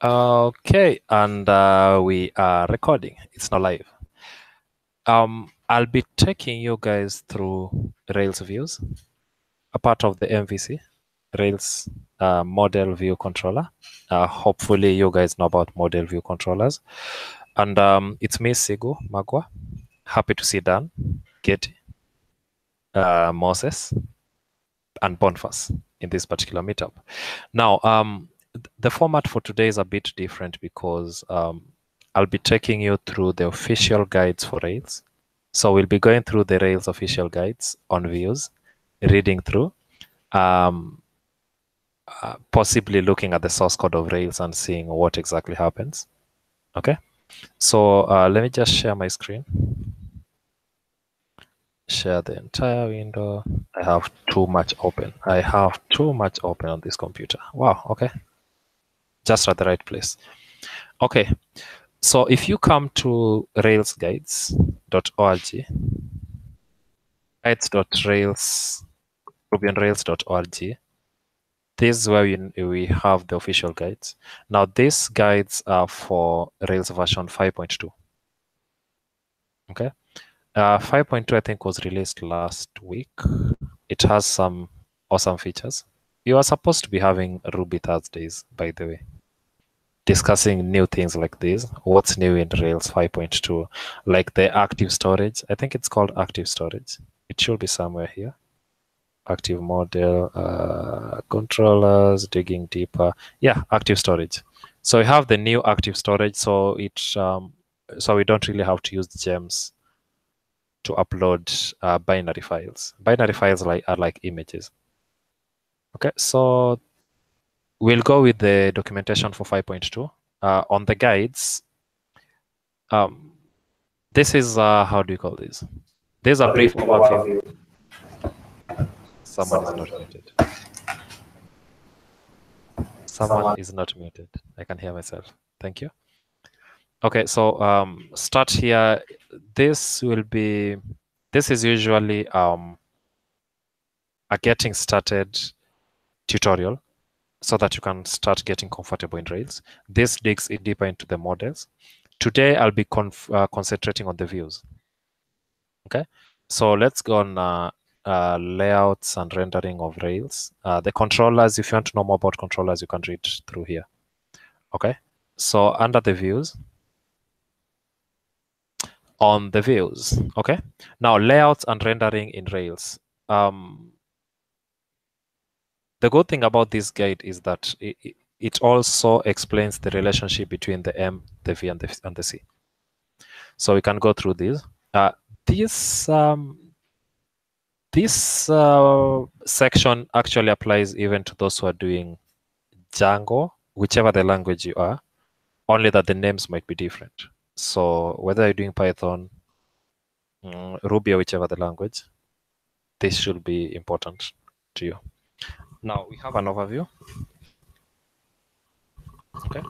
Okay, and we are recording. It's not live. I'll be taking you guys through Rails views, a part of the MVC, Rails model view controller. Hopefully, you guys know about model view controllers. And it's me, Sigu Magwa. Happy to see Dan, Getty, Moses, and Boniface in this particular meetup. Now, the format for today is a bit different because I'll be taking you through the official guides for Rails. So we'll be going through the Rails official guides on views, reading through, possibly looking at the source code of Rails and seeing what exactly happens. Okay, so let me just share my screen. Share the entire window. I have too much open. I have too much open on this computer. Wow, okay. Just at the right place. Okay, so if you come to railsguides.org, guides.rails.org, this is where we have the official guides. Now, these guides are for Rails version 5.2. Okay, 5.2 I think was released last week. It has some awesome features. You are supposed to be having Ruby Thursdays, by the way, discussing new things like this. What's new in Rails 5.2, like the active storage. I think it's called active storage. It should be somewhere here. Active model, controllers, digging deeper. Yeah, active storage. So we have the new active storage. So it so we don't really have to use gems to upload binary files. Binary files are like images. Okay, so we'll go with the documentation for 5.2. On the guides, this is, how do you call this? There's a brief overview. Someone is not muted. Someone is not muted. I can hear myself. Thank you. Okay, so start here. This is usually a getting started tutorial so that you can start getting comfortable in Rails. This digs deeper into the models. Today, I'll be concentrating on the views. Okay, so let's go on layouts and rendering of Rails. The controllers, if you want to know more about controllers, you can read through here. Okay, so under the views, on the views, okay, now layouts and rendering in Rails. The good thing about this guide is that it also explains the relationship between the M, the V, and the C. So we can go through these. This section actually applies even to those who are doing Django, whichever the language you are, only that the names might be different. So whether you're doing Python, Ruby, or whichever the language, this should be important to you. Now we have an overview. Okay.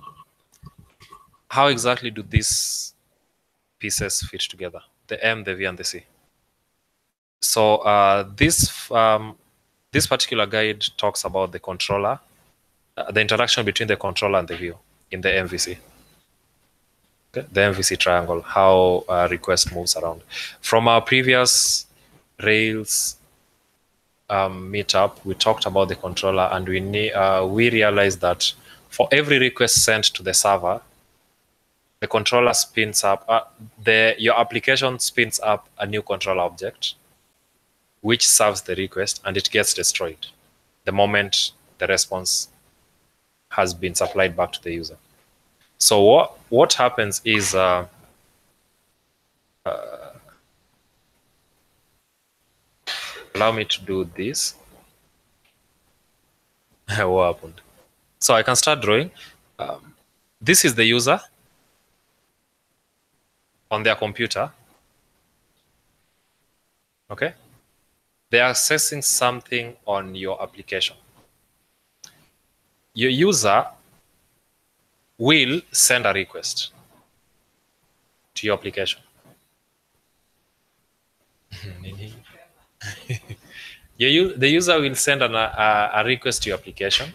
How exactly do these pieces fit together? The M, the V, and the C. So this particular guide talks about the controller, the interaction between the controller and the view in the MVC. Okay. The MVC triangle, how request moves around. From our previous Rails meetup, we talked about the controller, and we realized that for every request sent to the server, the controller spins up, your application spins up a new controller object, which serves the request, and it gets destroyed the moment the response has been supplied back to the user. So what happens is allow me to do this. What happened? So I can start drawing. This is the user on their computer. Okay. They are accessing something on your application. Your user will send a request to your application. The user will send a request to your application.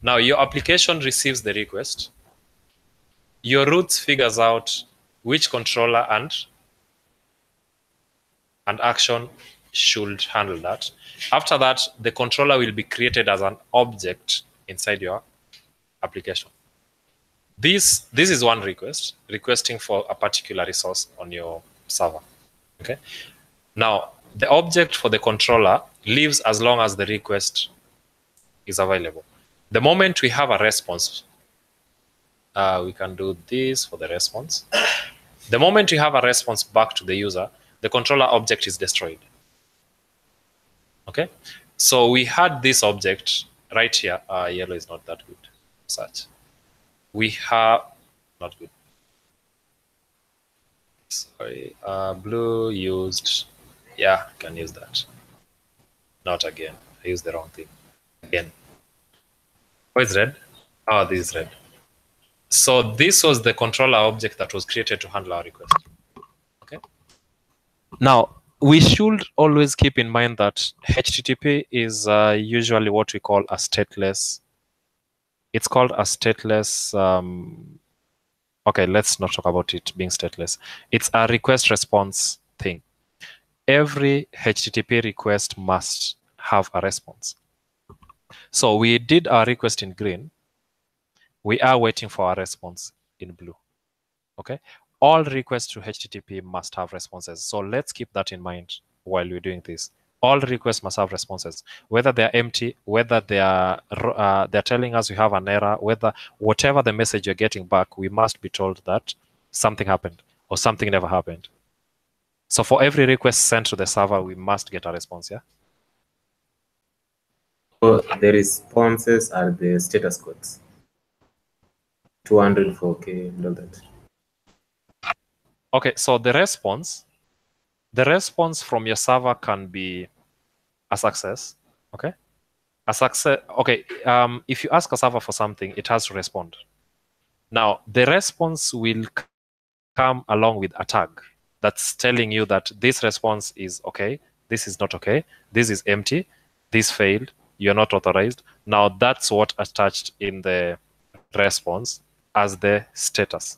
Now, your application receives the request, your roots figures out which controller and action should handle that. After that, the controller will be created as an object inside your application. This is one request, requesting for a particular resource on your server. Okay. Now, the object for the controller lives as long as the request is available. The moment we have a response, we can do this for the response. The moment we have a response back to the user, the controller object is destroyed. Okay, so we had this object right here. Yellow is not that good. Search. We have not good. Sorry, blue used. Yeah, can use that. Not again. I used the wrong thing. Again. Oh, it's red. Oh, this is red. So this was the controller object that was created to handle our request. Okay. Now, we should always keep in mind that HTTP is usually what we call a stateless. It's called a stateless. Okay, let's not talk about it being stateless. It's a request response thing. Every HTTP request must have a response. So we did our request in green. We are waiting for a response in blue. Okay. All requests to HTTP must have responses. So let's keep that in mind while we're doing this. All requests must have responses, whether they're empty, whether they're telling us we have an error, whether whatever the message you're getting back, we must be told that something happened or something never happened. So for every request sent to the server, we must get a response. Yeah. So the responses are the status codes. 204K and all that. Okay, so the response from your server can be a success. Okay. A success. Okay. If you ask a server for something, it has to respond. Now, the response will come along with a tag that's telling you that this response is okay, this is not okay, this is empty, this failed, you're not authorized. Now, that's what attached in the response as the status.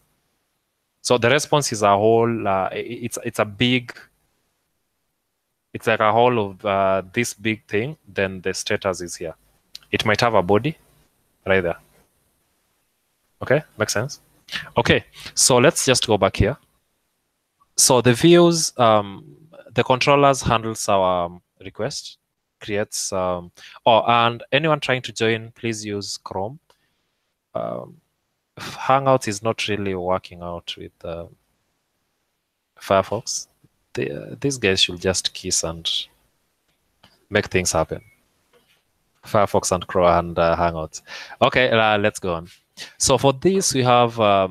So the response is a whole. It's a big. It's like a whole of this big thing. Then the status is here. It might have a body right there. Okay, makes sense. Okay, so let's just go back here. So the views, the controllers handles our request, creates. And anyone trying to join, please use Chrome. Hangouts is not really working out with Firefox. These guys should just kiss and make things happen. Firefox and Chrome and Hangouts. Okay, let's go on. So for this, we have, where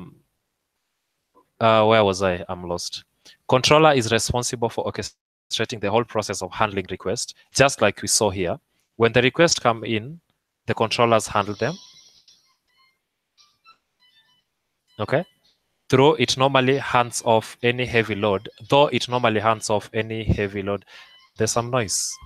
was I? I'm lost. Controller is responsible for orchestrating the whole process of handling requests, just like we saw here. When the requests come in, the controllers handle them. Okay. Though it normally hands off any heavy load, There's some noise.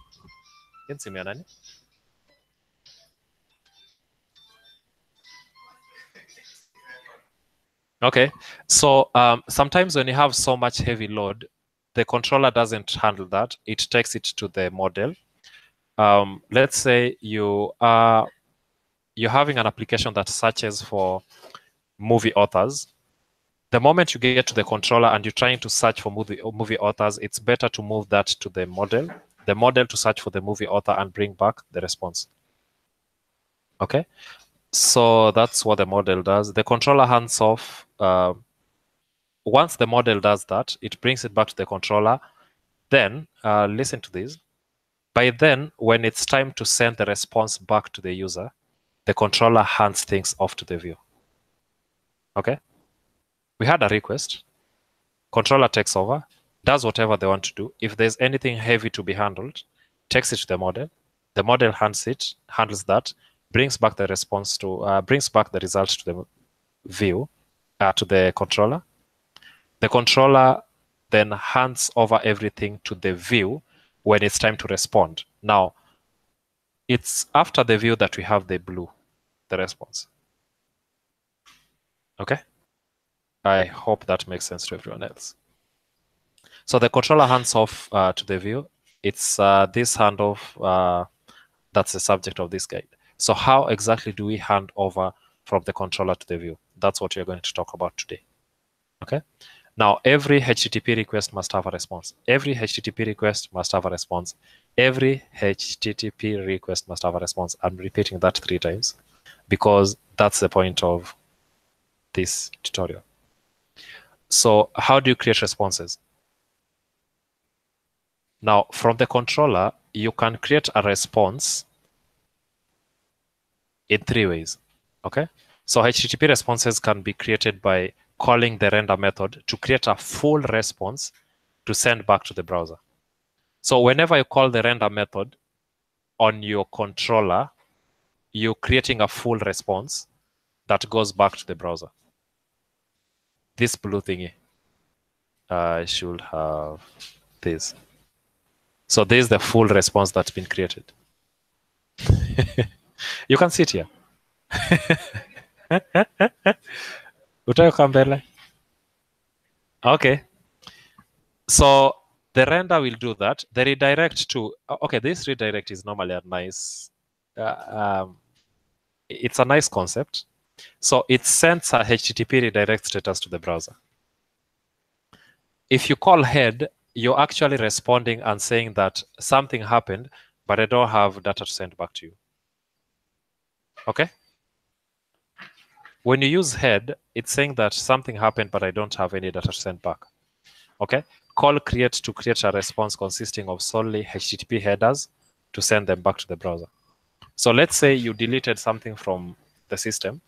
Okay, so sometimes when you have so much heavy load, the controller doesn't handle that. It takes it to the model. Let's say you're having an application that searches for movie authors. The moment you get to the controller and you're trying to search for movie authors, it's better to move that to the model to search for the movie author and bring back the response. Okay, so that's what the model does. The controller hands off. Once the model does that, it brings it back to the controller. Then, listen to this. By then, when it's time to send the response back to the user, the controller hands things off to the view. Okay? We had a request. Controller takes over, does whatever they want to do. If there's anything heavy to be handled, takes it to the model. The model handles that, brings back the response brings back the results to the view, to the controller. The controller then hands over everything to the view when it's time to respond. Now, it's after the view that we have the blue, the response. Okay? I hope that makes sense to everyone else. So the controller hands off to the view. It's this handoff that's the subject of this guide. So how exactly do we hand over from the controller to the view? That's what we're going to talk about today. Okay. Now, every HTTP request must have a response. Every HTTP request must have a response. Every HTTP request must have a response. I'm repeating that 3 times because that's the point of this tutorial. So how do you create responses? Now, from the controller, you can create a response in 3 ways. Okay. So HTTP responses can be created by calling the render method to create a full response to send back to the browser. So whenever you call the render method on your controller, you're creating a full response that goes back to the browser. This blue thingy, I should have this. So this is the full response that's been created. You can see it here. Utaweka mbele. Okay. So the render will do that. The redirect to, okay, this redirect is normally a nice, it's a nice concept. So it sends a HTTP redirect status to the browser. If you call head, you're actually responding and saying that something happened, but I don't have data to send back to you. Okay? When you use head, it's saying that something happened, but I don't have any data to send back. Okay? Call create to create a response consisting of solely HTTP headers to send them back to the browser. So let's say you deleted something from the system.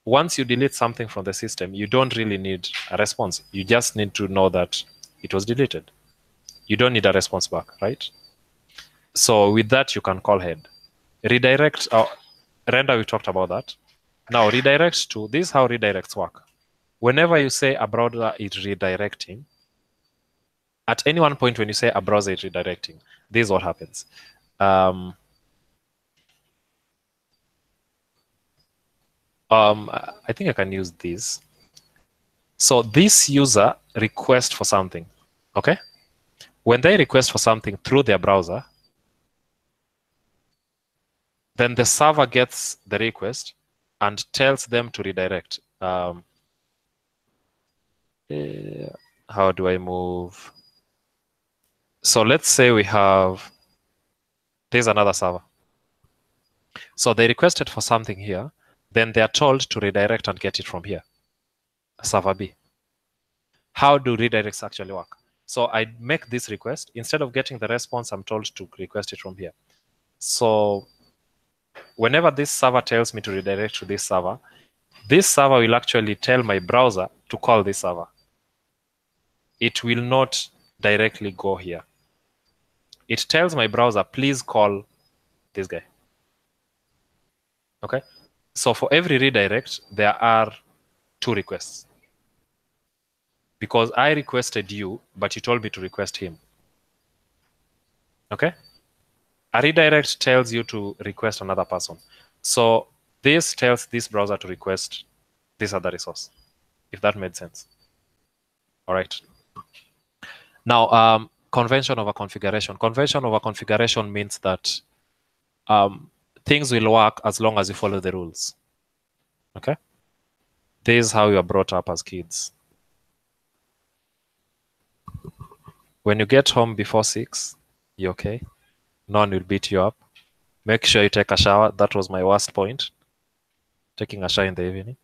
Once you delete something from the system, you don't really need a response. You just need to know that it was deleted. You don't need a response back, right? So with that, you can call head. Redirect, render, we talked about that. Now redirect to, this is how redirects work. Whenever you say a browser is redirecting, at any one point when you say a browser is redirecting, this is what happens. I think I can use this. So this user requests for something, okay? When they request for something through their browser, then the server gets the request and tells them to redirect. How do I move? So let's say we have, there's another server. So they requested for something here, then they are told to redirect and get it from here, server B. How do redirects actually work? So I make this request. Instead of getting the response, I'm told to request it from here. So whenever this server tells me to redirect to this server will actually tell my browser to call this server. It will not directly go here. It tells my browser, please call this guy. Okay. So for every redirect, there are 2 requests. Because I requested you, but you told me to request him. Okay. A redirect tells you to request another person. So this tells this browser to request this other resource, if that made sense. All right. Now, convention over configuration. Convention over configuration means that things will work as long as you follow the rules. Okay. This is how you are brought up as kids. When you get home before 6, you're okay. No one will beat you up. Make sure you take a shower. That was my worst point. Taking a shower in the evening.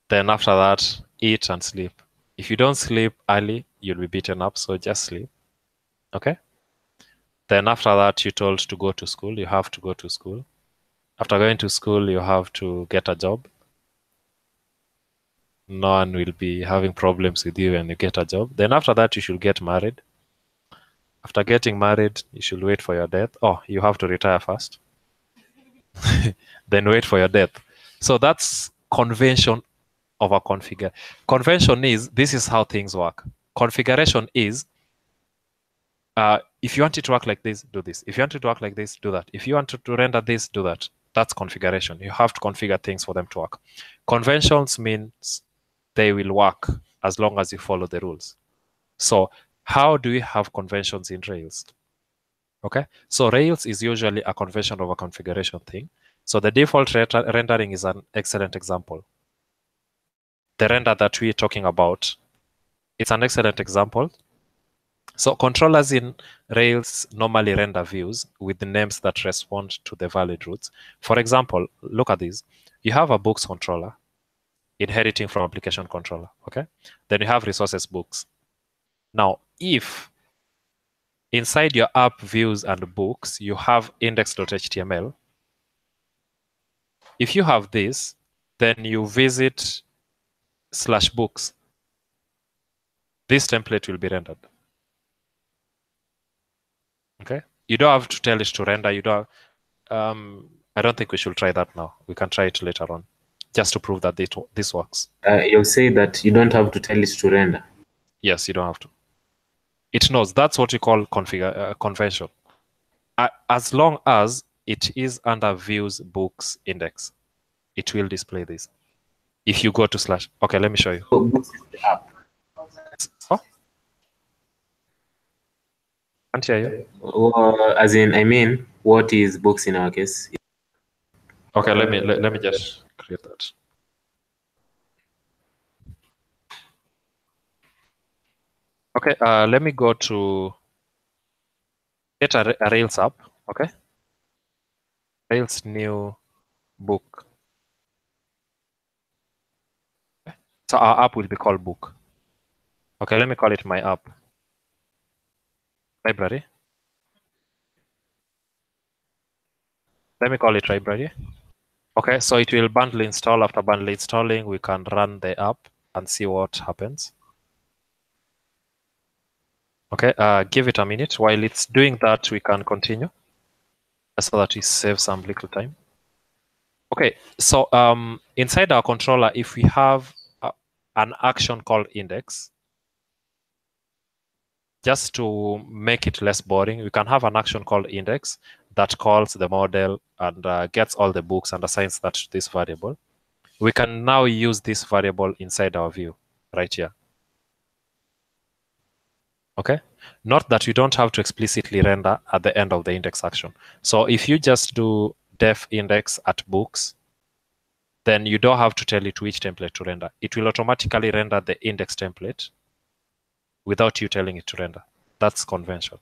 Then after that, eat and sleep. If you don't sleep early, you'll be beaten up. So just sleep. Okay. Then after that, you're told to go to school. You have to go to school. After going to school, you have to get a job. No one will be having problems with you when you get a job. Then after that, you should get married. After getting married, you should wait for your death. Oh, you have to retire first. Then wait for your death. So that's convention over configure. Convention is, this is how things work. Configuration is, if you want it to work like this, do this. If you want it to work like this, do that. If you want to render this, do that. That's configuration. You have to configure things for them to work. Conventions means they will work as long as you follow the rules. So how do we have conventions in Rails? Okay, so Rails is usually a convention over configuration thing. So the default rendering is an excellent example. The render that we're talking about, it's an excellent example. So controllers in Rails normally render views with the names that respond to the valid routes. For example, look at this. You have a books controller inheriting from application controller, okay? Then you have resources books. Now, if inside your app views and books, you have index.html, if you have this, then you visit /books. This template will be rendered. Okay, you don't have to tell it to render. You don't. I don't think we should try that now. We can try it later on, just to prove that this works. You'll say that you don't have to tell it to render. Yes, you don't have to. It knows. That's what we call convention. As long as it is under views books index, it will display this. If you go to /, okay, let me show you. So books is the app. Oh, can't hear you. As in, I mean, what is books in our case? Okay, let me just create that. Okay, let me go to get a Rails app. Okay, Rails new book. So our app will be called book. Okay, let me call it my app. Library. Let me call it library. Okay, so it will bundle install. After bundle installing, we can run the app and see what happens. Okay, give it a minute. While it's doing that, we can continue so that we save some little time. Okay, so inside our controller, if we have an action called index, just to make it less boring, we can have an action called index that calls the model and gets all the books and assigns that to this variable. We can now use this variable inside our view right here. Okay, note that you don't have to explicitly render at the end of the index action. So if you just do def index at books, then you don't have to tell it which template to render. It will automatically render the index template without you telling it to render. That's convention.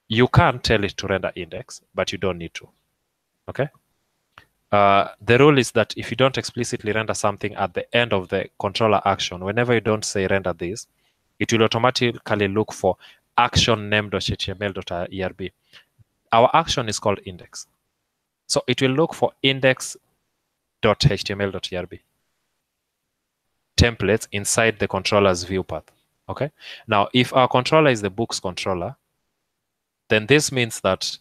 You can tell it to render index, but you don't need to. Okay. The rule is that if you don't explicitly render something at the end of the controller action, whenever you don't say render this, it will automatically look for action name.html.erb. Our action is called index. So it will look for index.html.erb templates inside the controller's view path. Okay. Now, if our controller is the books controller, then this means that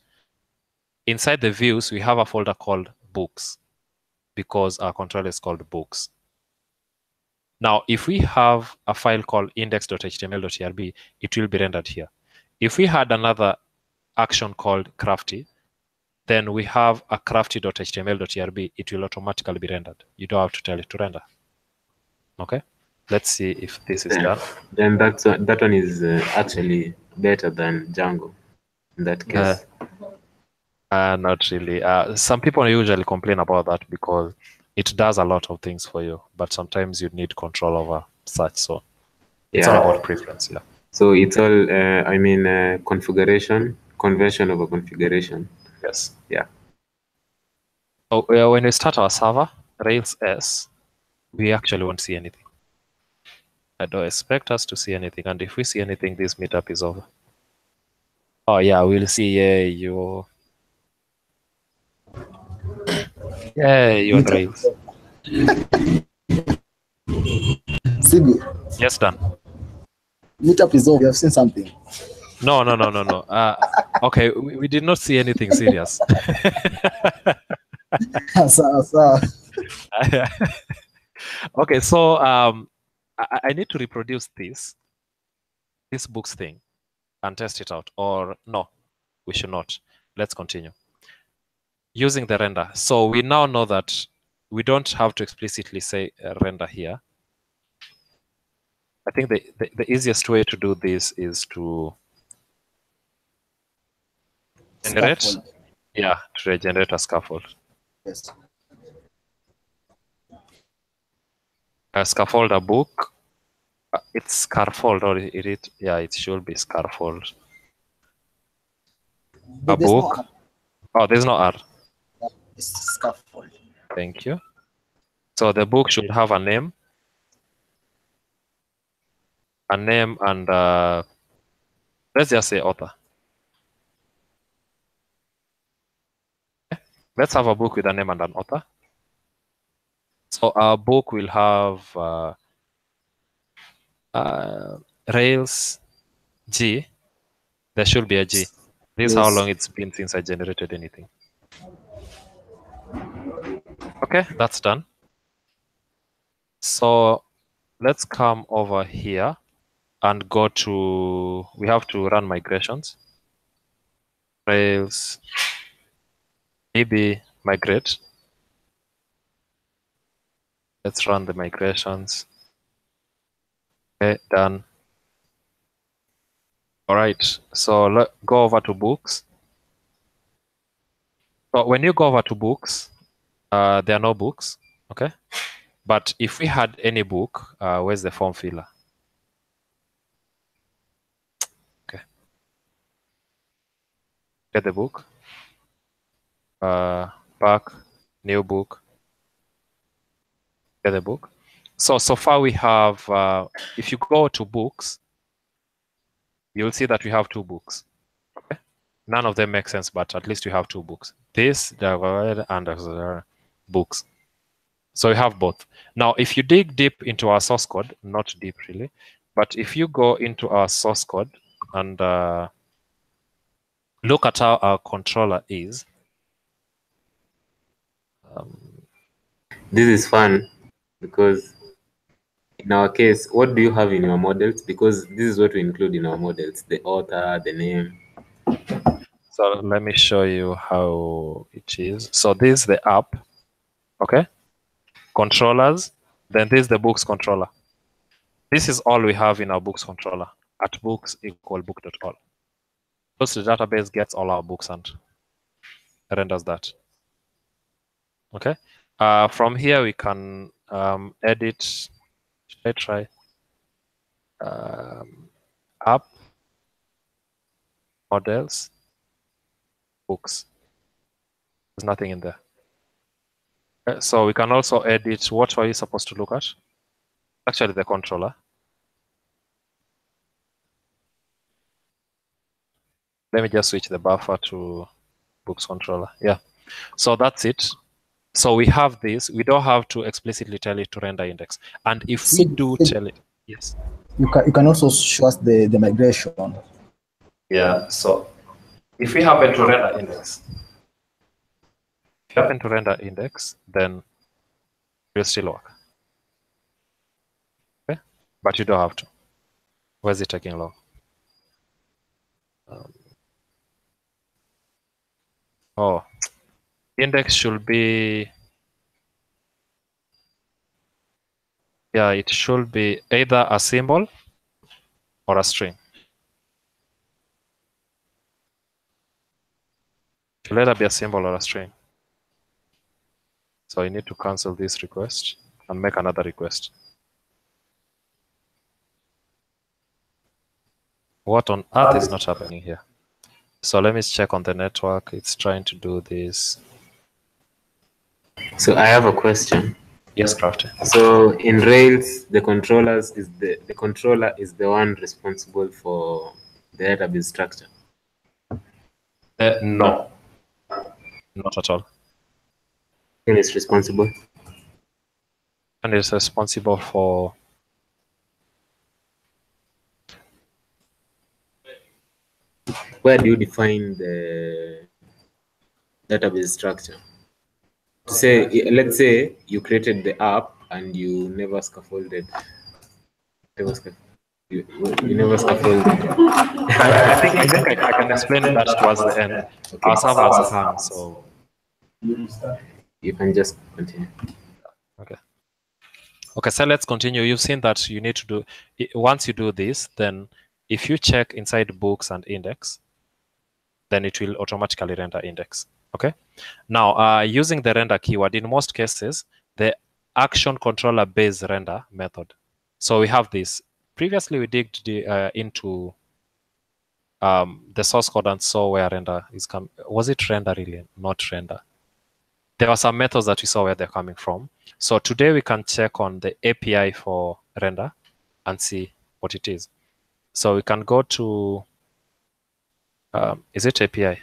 inside the views, we have a folder called books because our controller is called books. Now, if we have a file called index.html.erb, it will be rendered here. If we had another action called crafty, then we have a crafty.html.erb. It will automatically be rendered. You don't have to tell it to render. Okay, let's see if this is done. Then that one is actually better than Django in that case. Not really. Some people usually complain about that because it does a lot of things for you, but sometimes you need control over such. So it's all about preference. Yeah. So it's all, I mean, configuration, convention over configuration. Yes. Yeah. So when we start our server, Rails S, we actually won't see anything. I don't expect us to see anything. And if we see anything, this meetup is over. Oh, yeah, we'll see. You're Rails. Sibi, Yes, done. meetup is over. You have seen something. No. Okay, we did not see anything serious. Sawa. Okay, so I need to reproduce this books thing and test it out. Or no, we should not. Let's continue. using the render. So we now know that we don't have to explicitly say render here. I think the easiest way to do this is to generate, Scaffold. to generate a scaffold. Yes. A scaffold, a book. It's scaffold, or it should be scaffold. A There's no book. R. Oh, there's no R. It's scaffold. Thank you. So the book should have a name. A name and let's just say author. Let's have a book with a name and an author. So our book will have Rails G. There should be a G. This is how Yes. long it's been since I generated anything. Okay, that's done. So let's come over here and go to, we have to run migrations. Rails DB migrate. Let's run the migrations. Okay, done. All right, so go over to books. So when you go over to books, there are no books, okay? But if we had any book, where's the form filler? Okay. Get the book. Back, new book. Get the book. So far we have, if you go to books, you'll see that we have 2 books. Okay. None of them make sense, but at least we have 2 books. This, and books. So we have both. Now, if you dig deep into our source code, not deep really, but if you go into our source code and look at how our controller is. This is fun because in our case, what do you have in your models? Because this is what we include in our models: the author, the name. So let me show you how it is. So this is the app, okay? Controllers, then this is the books controller. This is all we have in our books controller at books equal book.all. Goes to the database, gets all our books and renders that. Okay. From here we can edit. Should I try app models books? There's nothing in there. Okay, so we can also edit. What are you supposed to look at? Actually, the controller. Let me just switch the buffer to books controller. Yeah. So that's it. So we have this. We don't have to explicitly tell it to render index. And if we do tell it, yes. You can also show us the migration. Yeah. So if we happen to render index, then it will still work. Okay. But you don't have to. Why is it taking long? Index should be, it should be either a symbol or a string. It should either be a symbol or a string. So you need to cancel this request and make another request. What on earth is not happening here? So let me check on the network. It's trying to do this. So I have a question. Yes, Crafty. So in Rails, the controller is the one responsible for the database structure. No, not at all. Who is responsible? And it's responsible for where do you define the database structure? To say, let's say you created the app and you never scaffolded. You never scaffolded. I think I can explain that towards the end. Okay. Our servers hang, so You can just continue. Okay. Okay, so let's continue. You've seen that you need to do, once you do this, then if you check inside books and index, then it will automatically render index. Okay. Now, using the render keyword, in most cases, the action controller base render method. So we have this. Previously, we digged into the source code and saw where render is coming. Was it render really? Not render. There are some methods that we saw where they're coming from. So today we can check on the API for render and see what it is. So we can go to, is it API?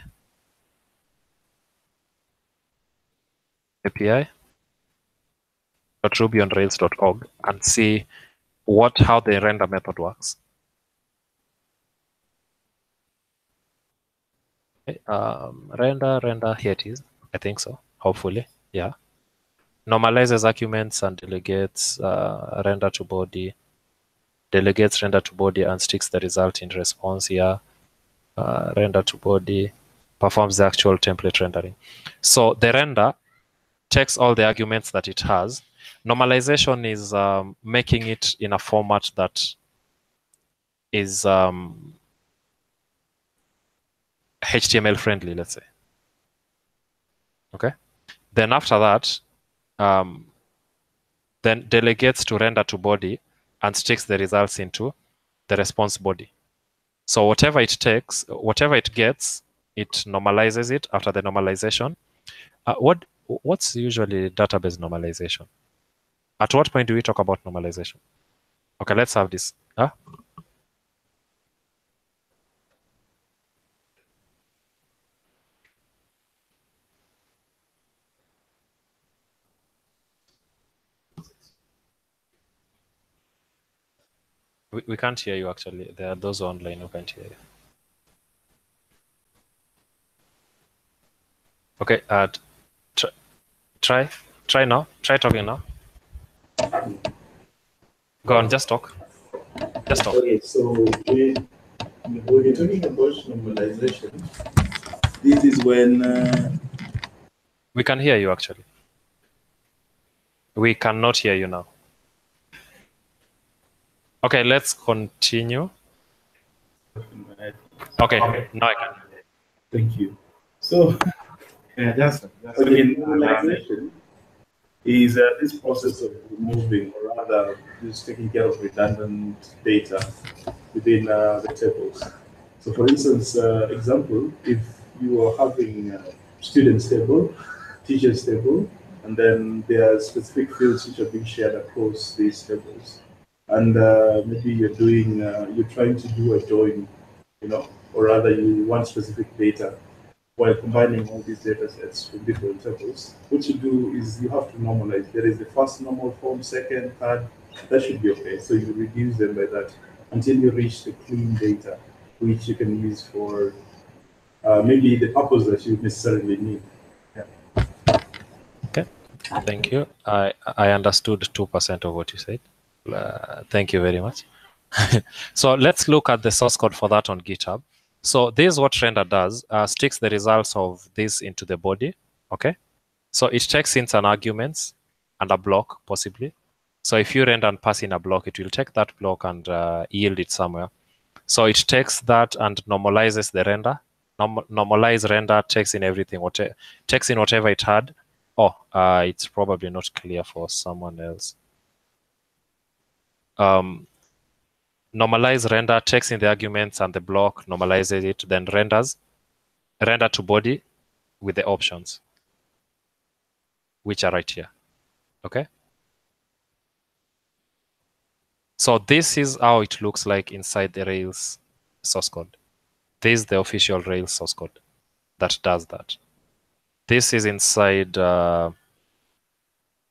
API.rubyonrails.org and see how the render method works. Okay, render, here it is. I think so, hopefully, yeah. Normalizes arguments and delegates render to body, delegates render to body and sticks the result in response here. Render to body, performs the actual template rendering. So the render takes all the arguments that it has. Normalization is making it in a format that is HTML friendly, let's say. Okay. Then after that, then delegates to render to body and sticks the results into the response body. So whatever it takes, whatever it gets, it normalizes it after the normalization. What's usually database normalization? At what point do we talk about normalization? Okay, let's have this. Huh? We can't hear you actually. There are those online who can't hear you. Okay, try now. Try talking now. Go on, just talk. Just talk. Okay, so when you're talking about normalization, this is when We can hear you actually. We cannot hear you now. Okay, let's continue. Okay, now I can. Thank you. So, again, normalization is this process of removing, or rather, just taking care of redundant data within the tables. So, for instance, example, if you are having a students table, teachers table, and then there are specific fields which are being shared across these tables, and maybe you're trying to do a join, or rather you want specific data while combining all these data sets from different tables. What you do is you have to normalize. There is the first normal form, second, third. That should be okay. So you reduce them by that until you reach the clean data, which you can use for maybe the purpose that you necessarily need. Yeah. Okay, thank you. I understood 2% of what you said. Thank you very much. So let's look at the source code for that on GitHub. So this is what render does, sticks the results of this into the body, okay? So it takes in some arguments and a block, possibly. So if you render and pass in a block, it will take that block and yield it somewhere. So it takes that and normalizes the render. Normalize render takes in everything, takes in whatever it had. Oh, it's probably not clear for someone else. Normalize render takes in the arguments and the block, normalizes it, then renders render to body with the options, which are right here. Okay. So this is how it looks like inside the Rails source code. This is the official Rails source code that does that. This is inside,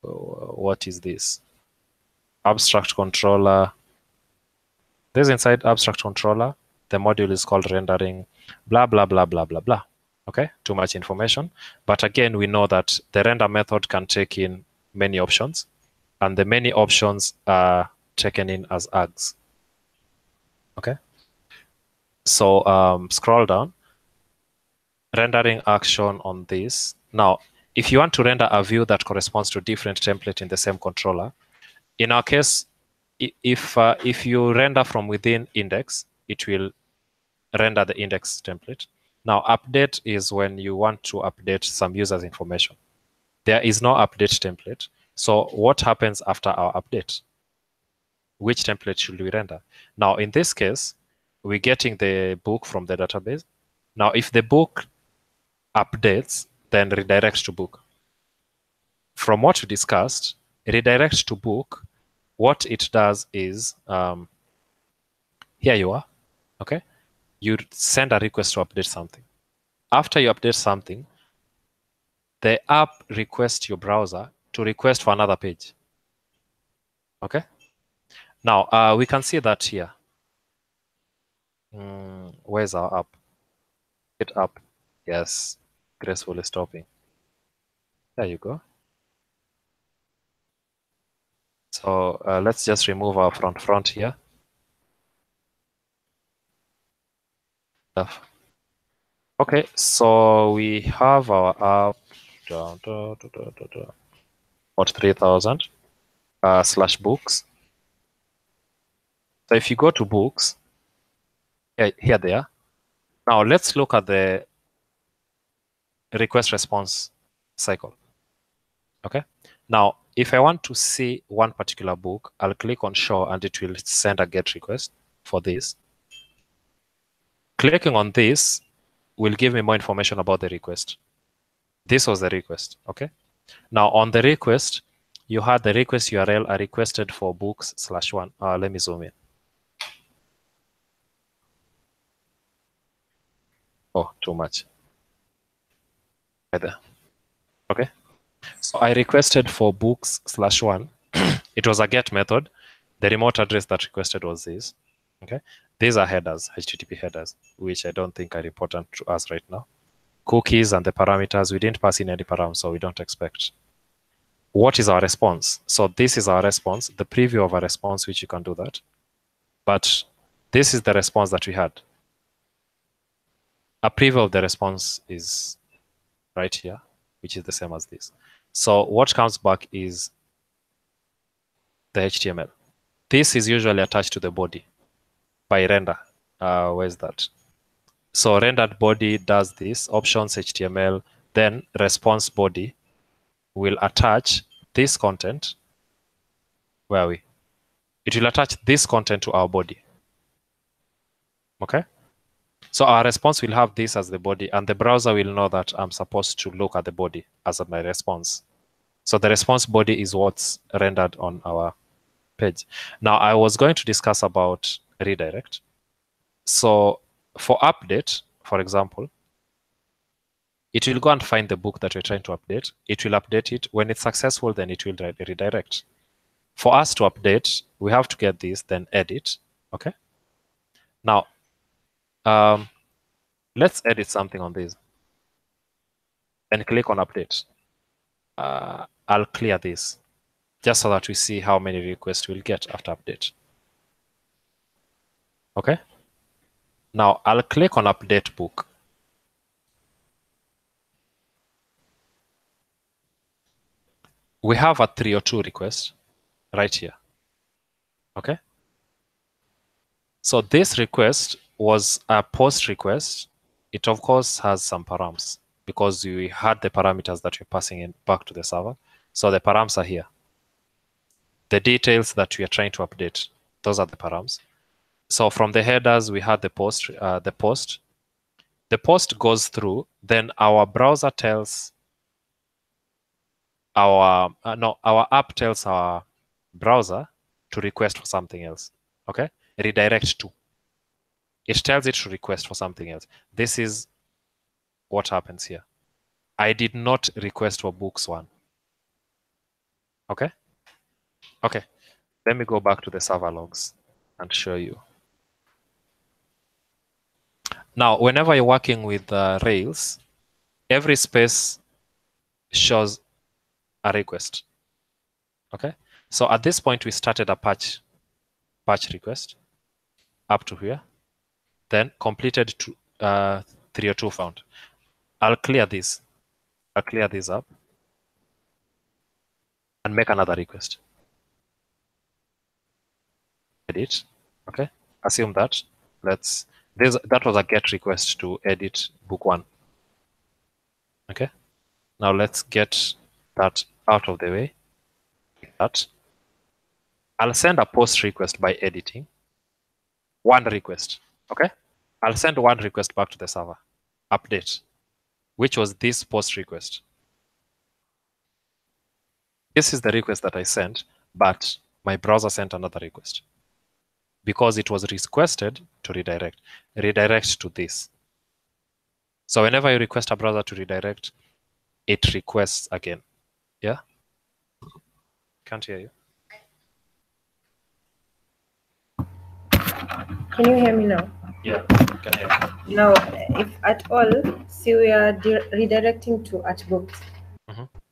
what is this? Abstract controller. This is inside abstract controller. The module is called rendering, blah, blah, blah, blah, blah, blah. Okay, too much information. But again, we know that the render method can take in many options, and the many options are taken in as args. Okay. So scroll down. Rendering action on this. Now, if you want to render a view that corresponds to different template in the same controller, in our case, if you render from within index, it will render the index template. Now, update is when you want to update some user's information. There is no update template. So what happens after our update? Which template should we render? Now, in this case, we're getting the book from the database. Now, if the book updates, then redirect to book. From what we discussed, redirect to book, what it does is, here you are, okay? You send a request to update something. After you update something, the app requests your browser to request for another page, okay? Now, we can see that here. Where's our app? It up. Yes, gracefully stopping. There you go. So let's just remove our front here. Okay, so we have our app down about 3000 slash books. So if you go to books, here they are. Now let's look at the request response cycle. Okay. Now, if I want to see one particular book, I'll click on show and it will send a get request for this. Clicking on this will give me more information about the request. This was the request, okay? Now on the request, you had the request URL I requested for books/1. Let me zoom in. Oh, too much. Right there. Okay. So I requested for books/1. It was a get method. The remote address that requested was this. Okay. These are headers, HTTP headers, which I don't think are important to us right now. Cookies and the parameters, we didn't pass in any params, so we don't expect. What is our response? So this is our response, the preview of our response, which you can do that. But this is the response that we had. A preview of the response is right here, which is the same as this. So what comes back is the HTML. This is usually attached to the body by render. Where's that? So rendered body does this, options HTML, then response body will attach this content. Where are we? It will attach this content to our body. Okay? So our response will have this as the body, and the browser will know that I'm supposed to look at the body as my response. So the response body is what's rendered on our page. Now, I was going to discuss about redirect. So for update, for example, it will go and find the book that we're trying to update. It will update it. When it's successful, then it will redirect. For us to update, we have to get this, then edit. Okay. Now, let's edit something on this and click on update. I'll clear this just so that we see how many requests we'll get after update. Okay. Now I'll click on update book. We have a 302 request right here. Okay. So this request was a post request. It of course has some params because we had the parameters that we're passing in back to the server. So the params are here. The details that we are trying to update, those are the params. So from the headers, we had the post. The post goes through, then our browser tells our app tells our browser to request for something else. Okay, redirect to. It tells it to request for something else. This is what happens here. I did not request for books 1. Okay. Okay. Let me go back to the server logs and show you. Now, whenever you're working with Rails, every space shows a request. Okay. So at this point, we started a patch request up to here, then completed to 302 found. I'll clear this. I'll clear this up and make another request. Edit. Okay. Assume that that was a get request to edit book 1. Okay. Now let's get that out of the way. That I'll send a post request by editing one request. Okay. I'll send one request back to the server. Update, which was this post request. This is the request that I sent, but my browser sent another request because it was requested to redirect to this. So whenever you request a browser to redirect, it requests again. Yeah? Can't hear you. Can you hear me now? Yeah, can hear you. Now, if at all, see we are redirecting to @books,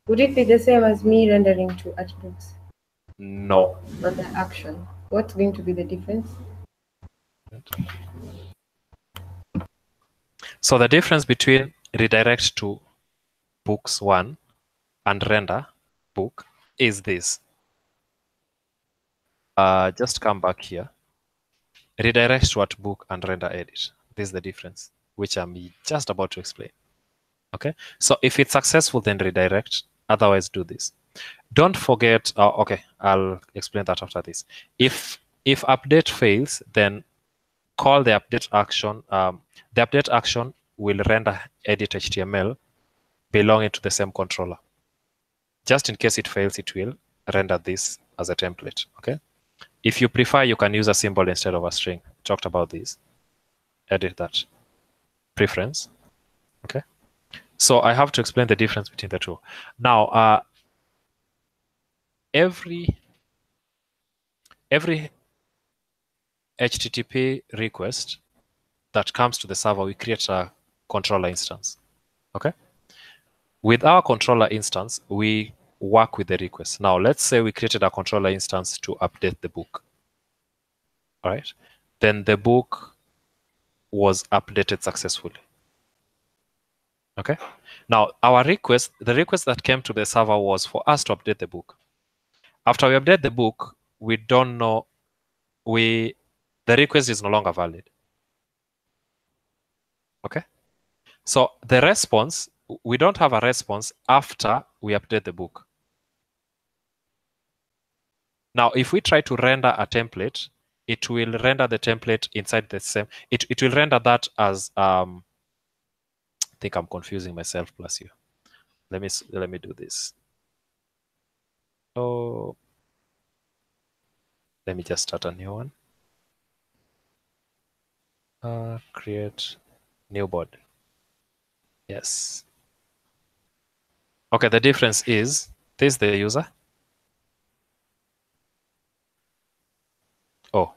would it be the same as me rendering to @books? No. For the action, what's going to be the difference? So the difference between redirect to books 1 and render book is this. Just come back here. Redirect to @book and render edit. This is the difference, which I'm just about to explain. Okay, so if it's successful, then redirect. Otherwise, do this. Don't forget. Okay, I'll explain that after this. If update fails, then call the update action. The update action will render edit HTML belonging to the same controller. Just in case it fails, it will render this as a template. Okay. If you prefer, you can use a symbol instead of a string. Talked about this. Edit that. Preference. Okay. So I have to explain the difference between the two. Now, every HTTP request that comes to the server, we create a controller instance. Okay. With our controller instance, we work with the request. Now, let's say we created a controller instance to update the book. All right. Then the book was updated successfully. Okay. Now, the request that came to the server was for us to update the book. After we update the book, we don't know, the request is no longer valid. Okay. So the response, we don't have a response after we update the book. Now, if we try to render a template, it will render the template inside the same. It will render that as I think I'm confusing myself plus you. Let me do this. Oh, let me just start a new one. Create new board. Yes. Okay, the difference is this is the user. Oh,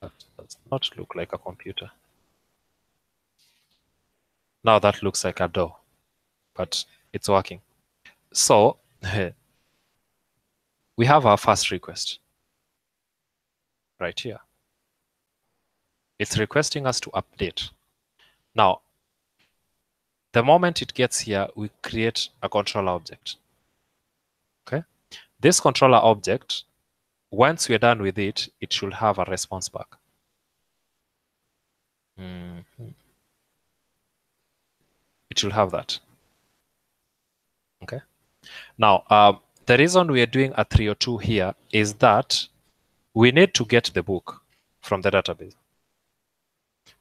that does not look like a computer. Now that looks like a door, but it's working. So we have our first request right here. It's requesting us to update. Now, the moment it gets here, we create a controller object. Okay. This controller object, once we're done with it, it should have a response back. It should have that. Okay. Now, the reason we are doing a 302 here is that we need to get the book from the database.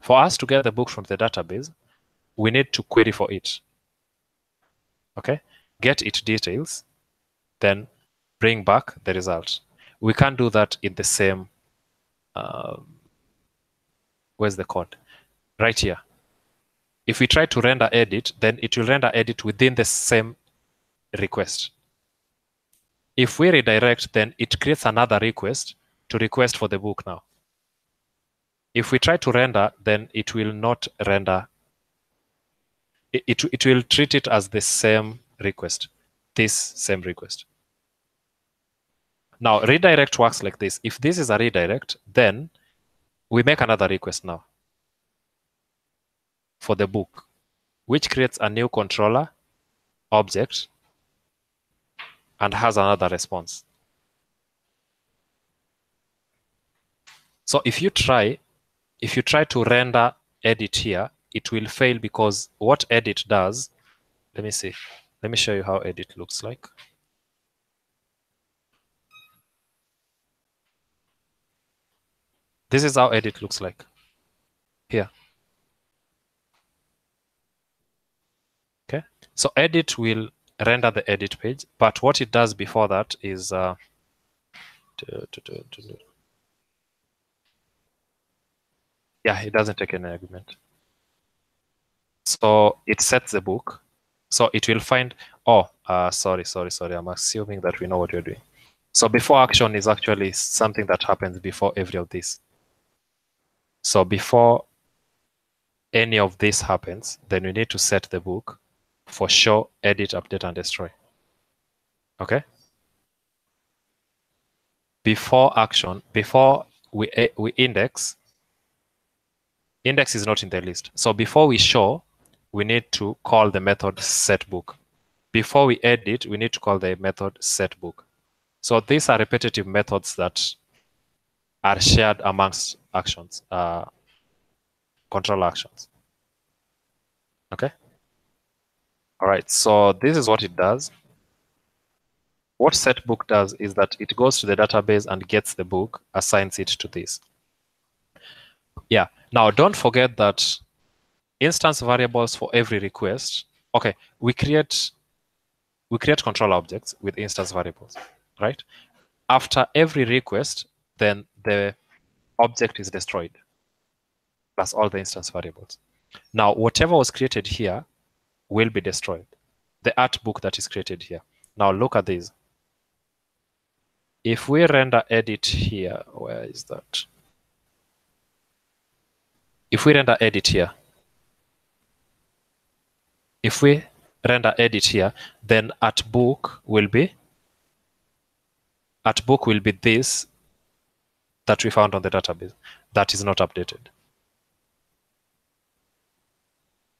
For us to get the book from the database, we need to query for it. Okay. Get its details, then bring back the result. We can't do that in the same, where's the code? Right here. If we try to render edit, then it will render edit within the same request. If we redirect, then it creates another request to request for the book now. If we try to render, then it will not render. It will treat it as the same request, this same request. Now, redirect works like this. If this is a redirect, then we make another request now for the book, which creates a new controller object and has another response. So if you try to render edit here, it will fail because what edit does, let me see. Let me show you how edit looks like. This is how edit looks like here. Okay, so edit will render the edit page, but what it does before that is yeah, it doesn't take any argument. So it sets the book. So it will find, oh, sorry. I'm assuming that we know what you're doing. So before action is actually something that happens before every of this. So before any of this happens, then we need to set the book for show, edit, update, and destroy. Okay? Before action, before we index is not in the list. So before we show, we need to call the method setBook. Before we edit, we need to call the method setBook. So these are repetitive methods that are shared amongst actions, control actions. Okay? All right, so this is what it does. What setBook does is that it goes to the database and gets the book, assigns it to this. Yeah, now don't forget that instance variables for every request. Okay, we create control objects with instance variables, right? After every request, then the object is destroyed, plus all the instance variables. Now, whatever was created here will be destroyed. The art book that is created here. Now look at this. If we render edit here, where is that? If we render edit here, then art book will be this that we found on the database that is not updated.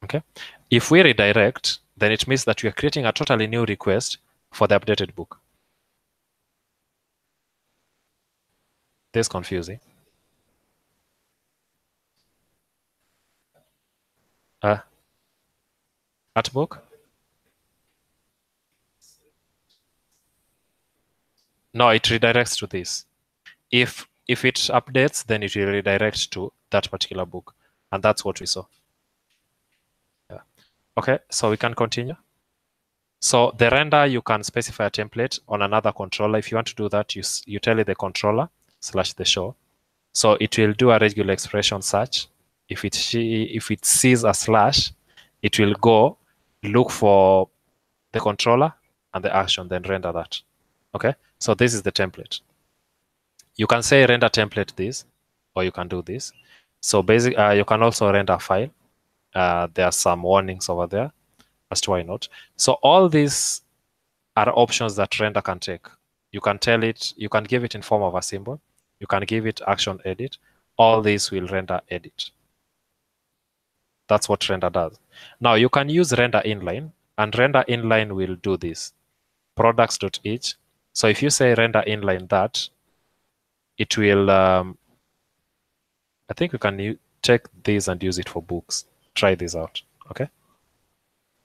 Okay. If we redirect, then it means that we are creating a totally new request for the updated book. This is confusing. Art book? No, it redirects to this. If it updates, then it will redirect to that particular book. And that's what we saw. Yeah. Okay, so we can continue. So the render, you can specify a template on another controller. If you want to do that, you tell it the controller / the show. So it will do a regular expression search. If it sees a slash, it will go look for the controller and the action, then render that. Okay, so this is the template. You can say render template this, or you can do this. So basically, you can also render file. There are some warnings over there as to why not. So all these are options that render can take. You can tell it, you can give it in form of a symbol. You can give it action edit. All these will render edit. That's what render does. Now you can use render inline, and render inline will do this. Products.each. So if you say render inline that, it will, I think we can take this and use it for books. Try this out, okay?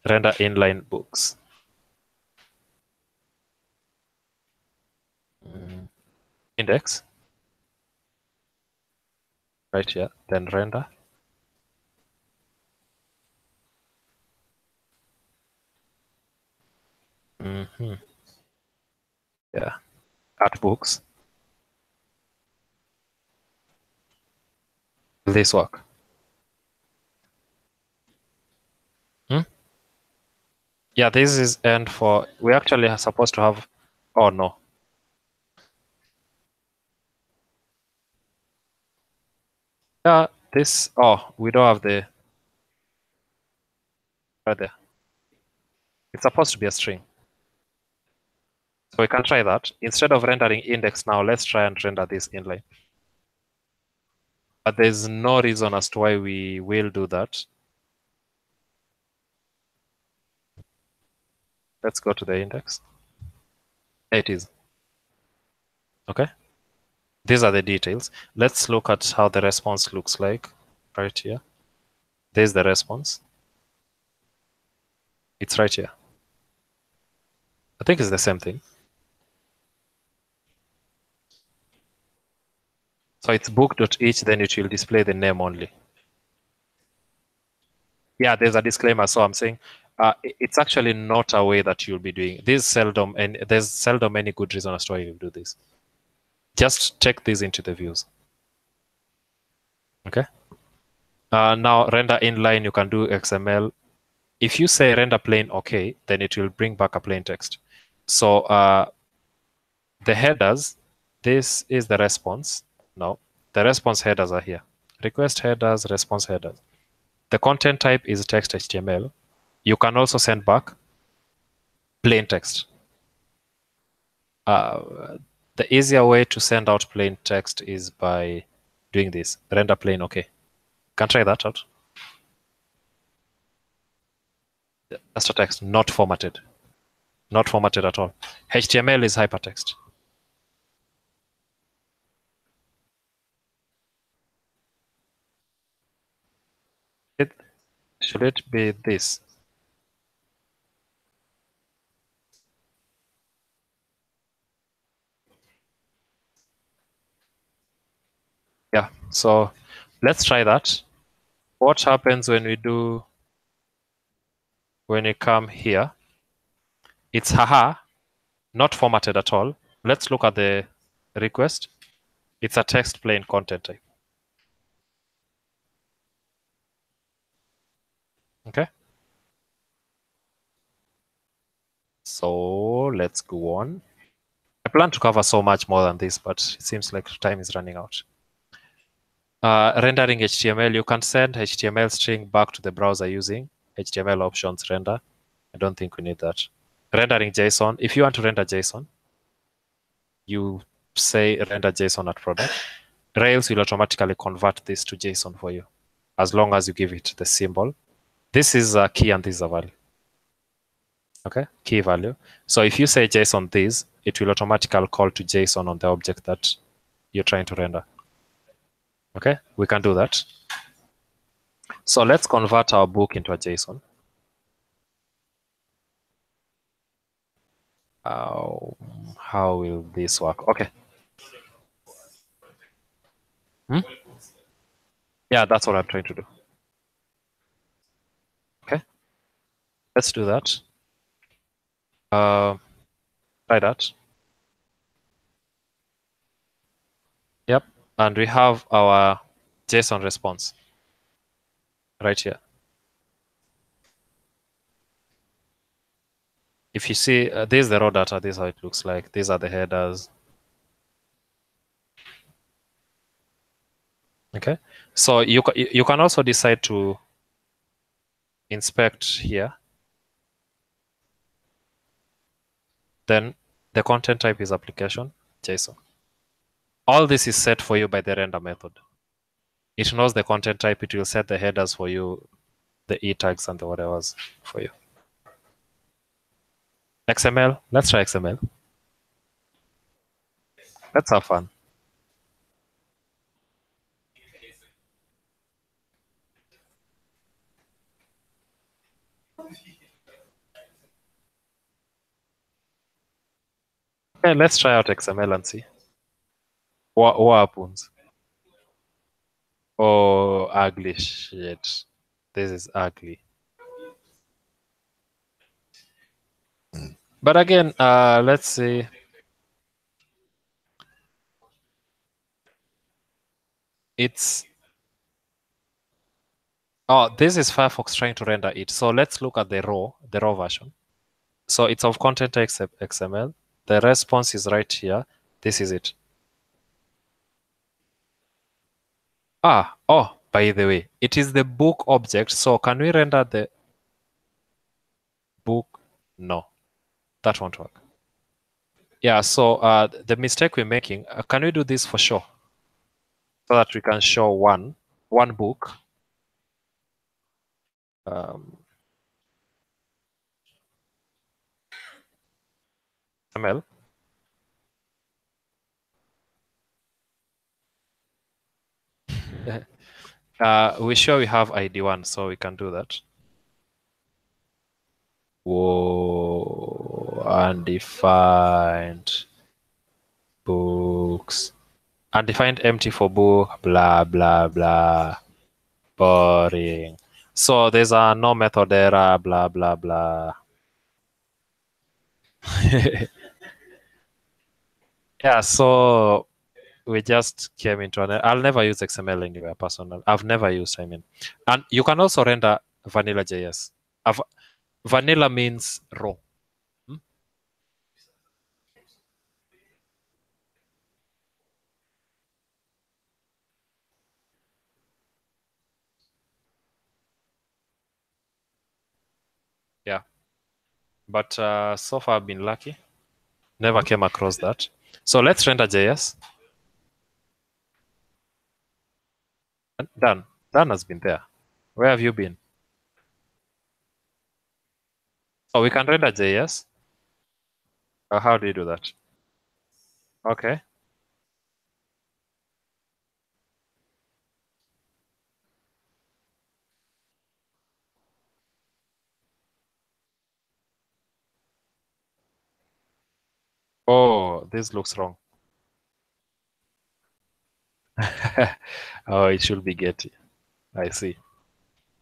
Render inline books. Index. Right here, then render. Yeah, art books. Will this work? Yeah, this is end for, we actually are supposed to have, oh no. Yeah, this, oh, we don't have the, right there. It's supposed to be a string. So we can try that. Instead of rendering index now, let's try and render this inline. But there's no reason as to why we will do that. Let's go to the index. It is. Okay. These are the details. Let's look at how the response looks like right here. There's the response. It's right here. I think it's the same thing. So it's book.each, then it will display the name only. Yeah, there's a disclaimer. So I'm saying it's actually not a way that you'll be doing this seldom, and there's seldom any good reason as to why you do this. Just check these into the views. Okay. Now render inline, you can do XML. If you say render plain okay, then it will bring back a plain text. So the headers, this is the response. No, the response headers are here. Request headers, response headers. The content type is text HTML. You can also send back plain text. The easier way to send out plain text is by doing this, render plain okay. Can try that out. Just a text, not formatted. Not formatted at all. HTML is hypertext. Should it be this? Yeah, so let's try that. What happens when you come here? It's haha, not formatted at all. Let's look at the request. It's a text plain content type. Okay. So let's go on. I plan to cover so much more than this, but it seems like time is running out. Rendering HTML, you can send HTML string back to the browser using HTML options render. I don't think we need that. Rendering JSON, if you want to render JSON, you say render JSON at product. Rails will automatically convert this to JSON for you, as long as you give it the symbol. This is a key and this is a value. Okay, key value. So if you say JSON this, it will automatically call to JSON on the object that you're trying to render. Okay, we can do that. So let's convert our book into a JSON. How will this work? Okay. Yeah, that's what I'm trying to do. Okay, let's do that. Try that. Yep, and we have our JSON response right here. If you see, this is the raw data. This is how it looks like. These are the headers. Okay, so you can also decide to inspect here. Then the content type is application JSON. All this is set for you by the render method. It knows the content type. It will set the headers for you, the e tags and the whatever's for you. XML. Let's try XML. Let's have fun. Okay, let's try out XML and see what happens. Oh, ugly shit. This is ugly. But again, let's see. This is Firefox trying to render it. So let's look at the raw version. So it's of content type XML. The response is right here. This is it. By the way, it is the book object. So can we render the book? No, that won't work. Yeah, so the mistake we're making, can we do this for sure? So that we can show one book. XML. We sure we have ID1, so we can do that. Whoa, undefined books. Undefined empty for book, blah, blah, blah. Boring. So there's a no method error, blah, blah, blah. Yeah, so we just came into an. I'll never use XML anywhere personal. I've never used, and you can also render vanilla JS. Vanilla means raw. Hmm? Yeah, but so far I've been lucky. Never came across that. So let's render JS. Dan has been there. Where have you been? Oh, we can render JS. How do you do that? Okay. Oh, this looks wrong. Oh, it should be getty. I see.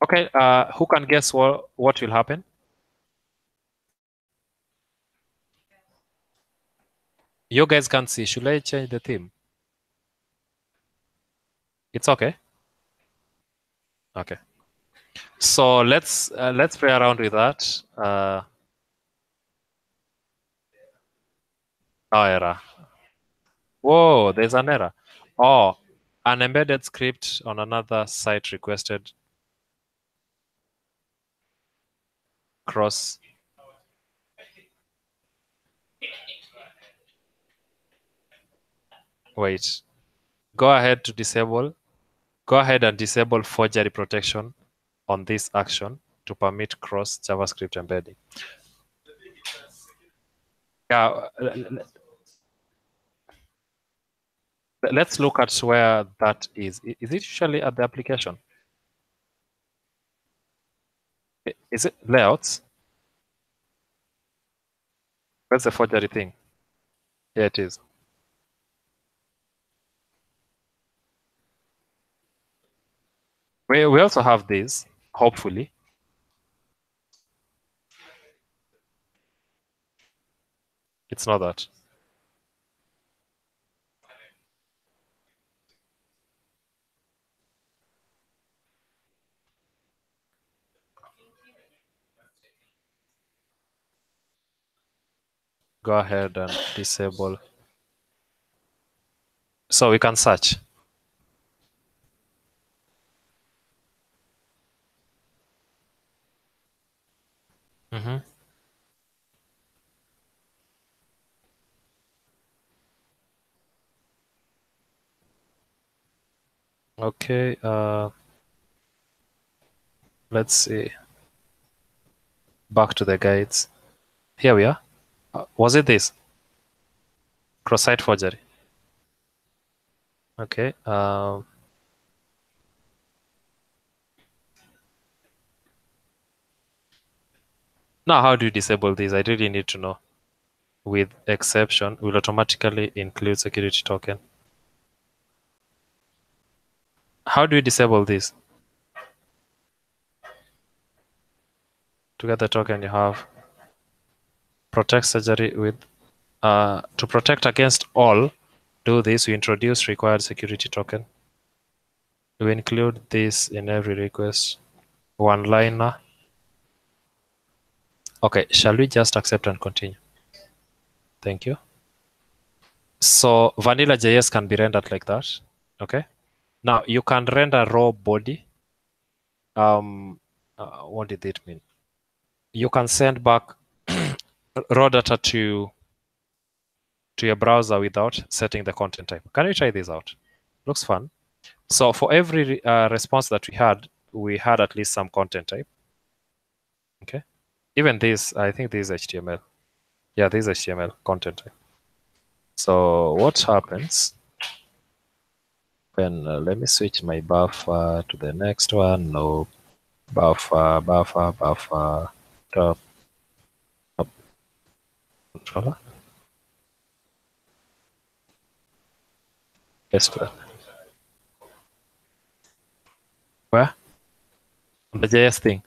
Okay, who can guess what will happen? You guys can see. Should I change the theme? It's okay. Okay. So let's play around with that. Oh, error. Whoa, there's an error. Oh, an embedded script on another site requested cross. Wait. Go ahead and disable forgery protection on this action to permit cross JavaScript embedding. Yeah, let's look at where that is. Is it usually at the application? Is it layouts? Where's the forgery thing? Here it is. We also have this, hopefully. It's not that. Go ahead and disable. So we can search. Mm-hmm. Okay, let's see. Back to the guides. Here we are. Was it this? Cross-site forgery. Okay. Now, how do you disable this? I really need to know. With exception, will automatically include security token. How do you disable this? To get the token, you have protect surgery with to protect against all. Do this. We introduce required security token. We include this in every request. One liner. Okay, shall we just accept and continue? Thank you. So vanilla JS can be rendered like that. Okay. Now you can render raw body. What did it mean? You can send back raw data to your browser without setting the content type. Can you try this out? Looks fun. So for every response that we had at least some content type. Okay. Even this, I think this is HTML. Yeah, this is HTML content type. So what happens? And let me switch my buffer to the next one. No, buffer, top, controller. Paste that. Where? On the JS thing.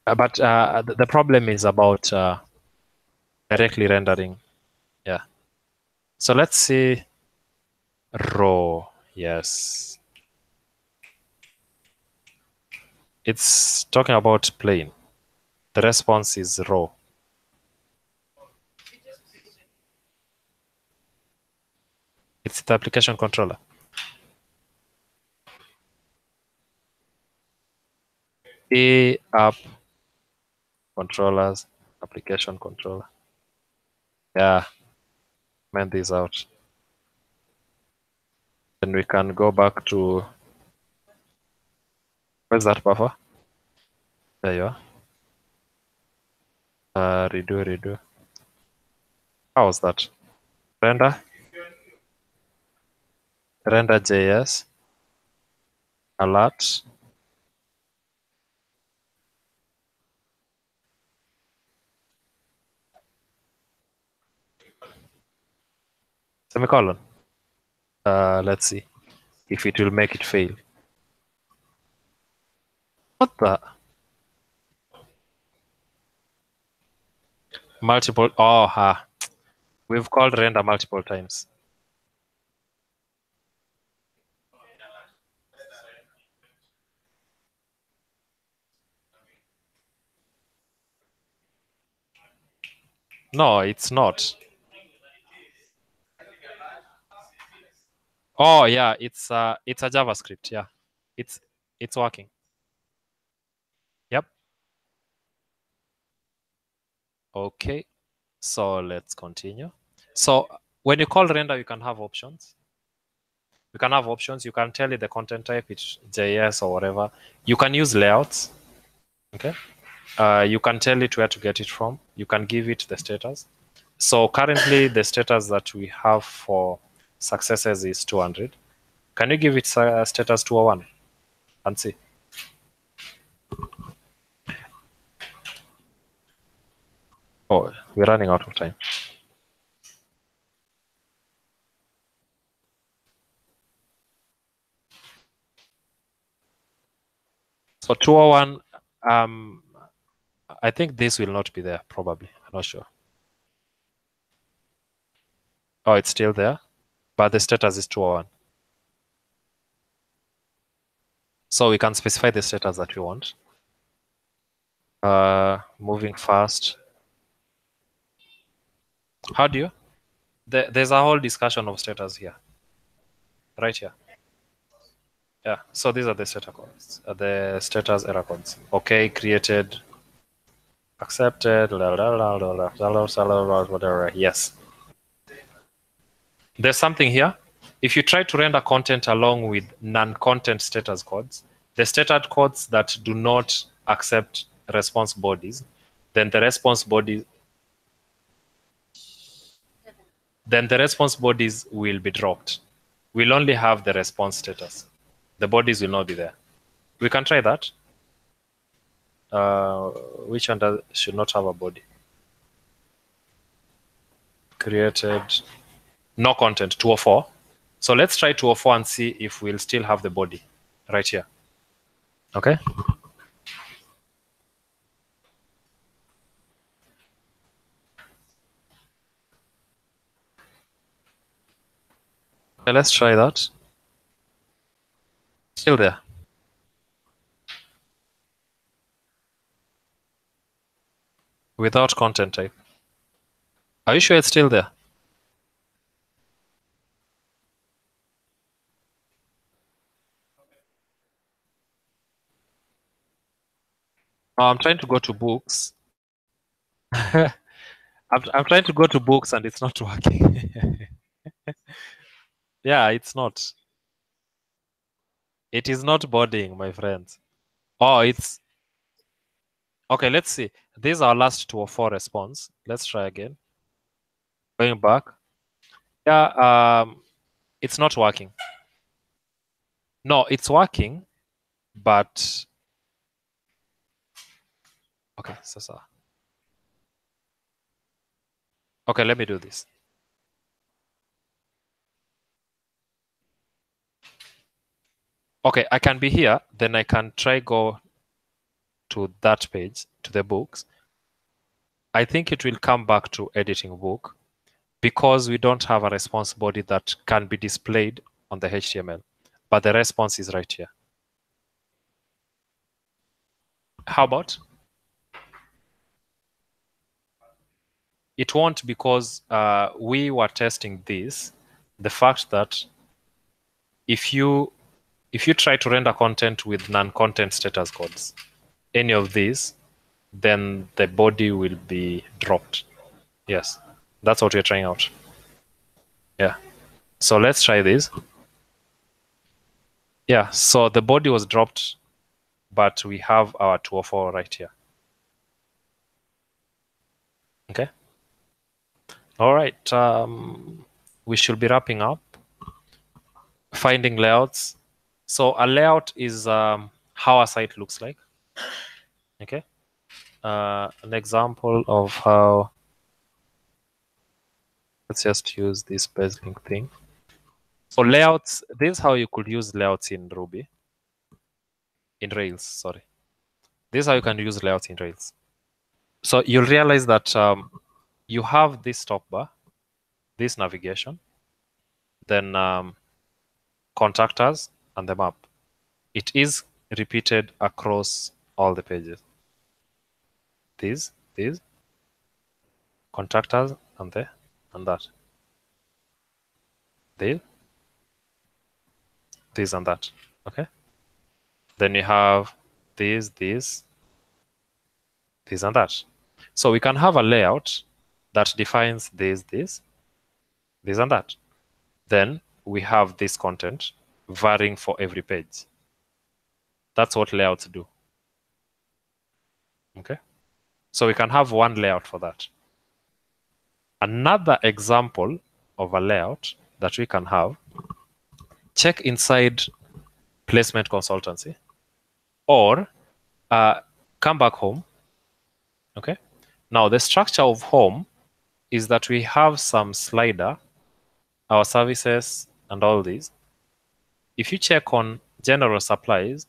But the problem is about directly rendering. Yeah. So let's see raw. Yes. It's talking about plain. The response is raw. It's the application controller. App controllers, application controller. Yeah, comment this out. Then we can go back to, where's that buffer? There you are. Redo. How was that? Render JS, alert. Semicolon. Let's see if it will make it fail. What the? Multiple. Oh, we've called render multiple times. No, it's not. Oh yeah, it's a JavaScript. Yeah, it's working. Yep. Okay. So let's continue. So when you call render, you can have options. You can have options. You can tell it the content type, it's JS or whatever. You can use layouts. Okay. You can tell it where to get it from. You can give it the status. So currently the status that we have for successes is 200. Can you give it status 201 and see? Oh, we're running out of time. So 201, I think this will not be there, probably. I'm not sure. Oh, it's still there, but the status is 201. So we can specify the status that we want. Moving fast. How do you? There's a whole discussion of status here. Right here. Yeah, so these are the status codes, the status error codes. Okay, created, accepted, whatever. Yes. There's something here. If you try to render content along with non-content status codes, the status codes that do not accept response bodies, then the response bodies will be dropped. We'll only have the response status. The bodies will not be there. We can try that. Which one should not have a body? Created, no content, 204. So let's try 204 and see if we'll still have the body right here. Okay. Okay, let's try that. Still there. Without content type. Are you sure it's still there? I'm trying to go to books. I'm trying to go to books and it's not working. Yeah, it's not. It is not boarding, my friends. Oh, it's okay. Let's see. This is our last 204 response. Let's try again. Going back. Yeah, it's not working. No, it's working, but okay, so. Okay, let me do this. Okay, I can be here, then I can try go to that page, to the books. I think it will come back to editing book because we don't have a response body that can be displayed on the HTML, but the response is right here. How about? It won't because we were testing this, the fact that if you try to render content with non-content status codes, any of these, then the body will be dropped. Yes, that's what we're trying out. Yeah. So let's try this. Yeah, so the body was dropped, but we have our 204 right here. Okay. All right. We should be wrapping up. Finding layouts. So a layout is how a site looks like. Okay. An example of how, let's just use this base link thing. So layouts, this is how you could use layouts in Ruby. In Rails, sorry. This is how you can use layouts in Rails. So you'll realize that you have this top bar, this navigation, then contact us and the map. It is repeated across all the pages. These, contact us and that. This and that. Okay. Then you have this and that. So we can have a layout that defines this and that. Then we have this content varying for every page. That's what layouts do. Okay. So we can have one layout for that. Another example of a layout that we can have, check inside placement consultancy or come back home. Okay. Now the structure of home is that we have some slider, our services and all these. If you check on general supplies,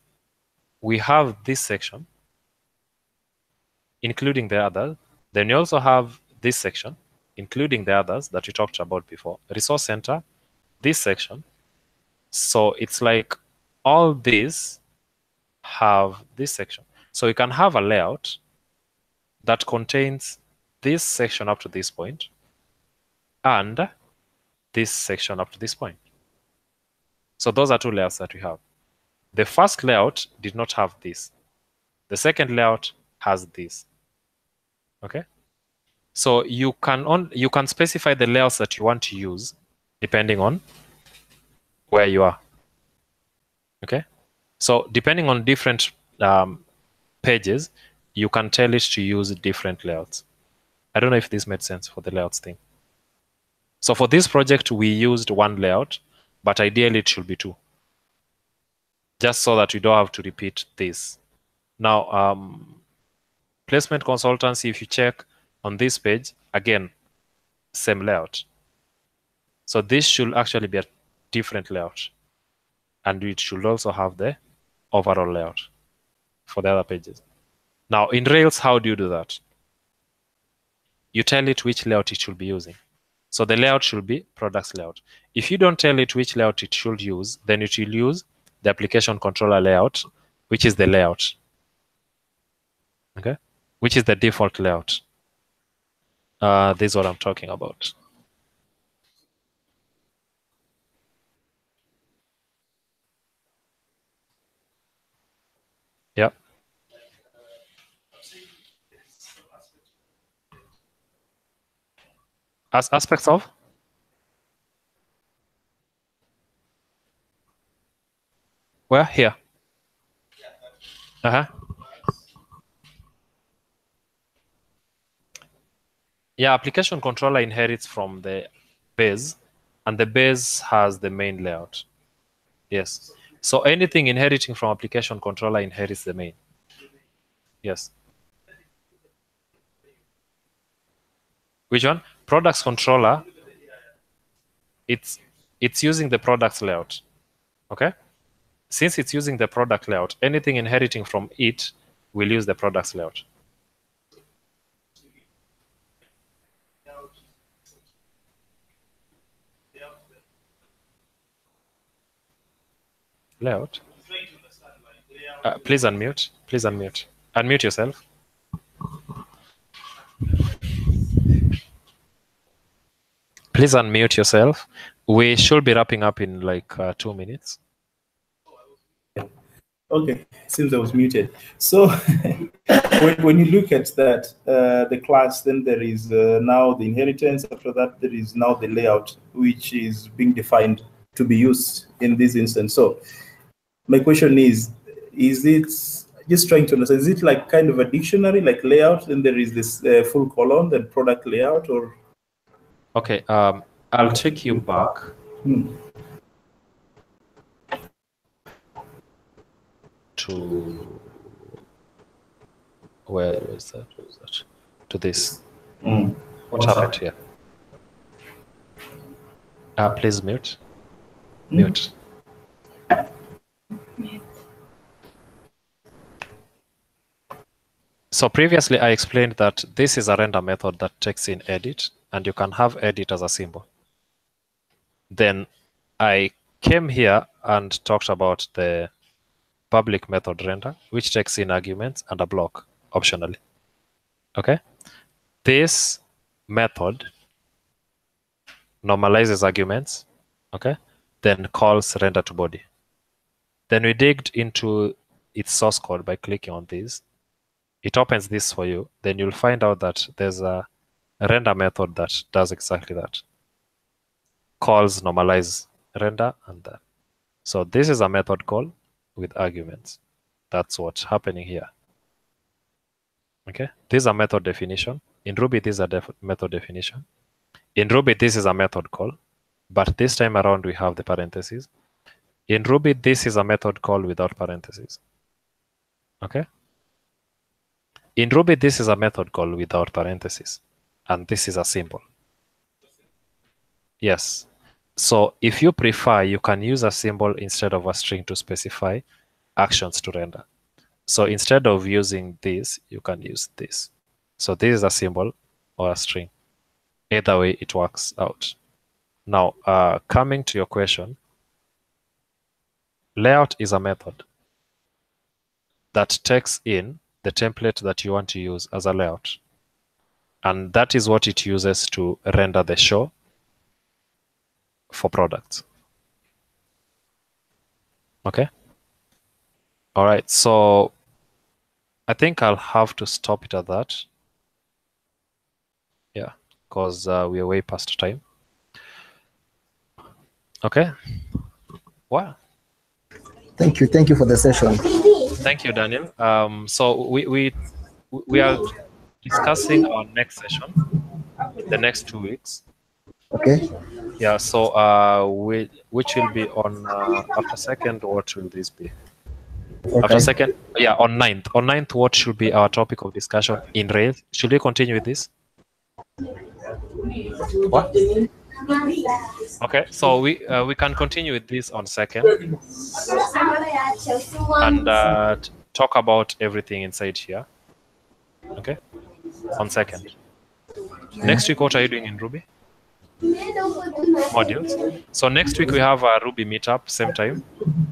we have this section, including the others. Then you also have this section, including the others that we talked about before. Resource center, this section. So it's like all these have this section. So you can have a layout that contains this section up to this point and this section up to this point. So those are two layouts that we have. The first layout did not have this. The second layout has this. Okay. So you can specify the layouts that you want to use depending on where you are. Okay. So depending on different pages, you can tell it to use different layouts. I don't know if this made sense for the layouts thing. So for this project, we used one layout, but ideally it should be two. Just so that we don't have to repeat this. Now, placement consultancy, if you check on this page, again, same layout. So this should actually be a different layout. And it should also have the overall layout for the other pages. Now, in Rails, how do you do that? You tell it which layout it should be using. So the layout should be products layout. If you don't tell it which layout it should use, then it will use the application controller layout, which is the layout. Okay, which is the default layout. This is what I'm talking about. Yeah. As aspects of? Where? Here. Uh-huh. Yeah, application controller inherits from the base, and the base has the main layout. Yes. So anything inheriting from application controller inherits the main. Yes. Which one? Products controller. It's using the products layout. Okay. Since it's using the product layout, anything inheriting from it will use the products layout. Layout. Please unmute. Please unmute. Unmute yourself. Please unmute yourself. We should be wrapping up in like 2 minutes. Okay, seems I was muted. So when you look at that, the class, then there is now the inheritance. After that, there is now the layout, which is being defined to be used in this instance. So my question is it, just trying to understand, is it like kind of a dictionary, like layout, then there is this full column, then product layout, or? Okay, I'll take you back. To where is that? To this. What happened here? Please mute. Mute. So previously I explained that this is a render method that takes in edit, and you can have edit as a symbol. Then I came here and talked about the public method render, which takes in arguments and a block optionally. Okay. This method normalizes arguments, okay, then calls render to body. Then we digged into its source code by clicking on this. It opens this for you. Then you'll find out that there's a render method that does exactly that. Calls normalize render and that. So this is a method call with arguments. That's what's happening here. Okay, this is a method definition. In Ruby, this is a method definition. In Ruby, this is a method call, but this time around we have the parentheses. In Ruby, this is a method call without parentheses. Okay. In Ruby, this is a method call without parentheses, and this is a symbol. Yes. So if you prefer, you can use a symbol instead of a string to specify actions to render. So instead of using this, you can use this. So this is a symbol or a string. Either way, it works out. Now, coming to your question, layout is a method that takes in the template that you want to use as a layout. And that is what it uses to render the show for products. Okay. All right. So I think I'll have to stop it at that. Yeah, because we are way past time. Okay. Wow. Thank you for the session. Thank you, Daniel. So we are discussing our next session the next 2 weeks. Okay. Yeah. So which will be on after second. What will this be? Okay. After second, yeah, on 9th. On 9th, what should be our topic of discussion in Rails? Should we continue with this? What? Okay, so we can continue with this on second and talk about everything inside here. Okay, on second. Next week, what are you doing in Ruby? Modules. So next week we have a Ruby meetup, same time.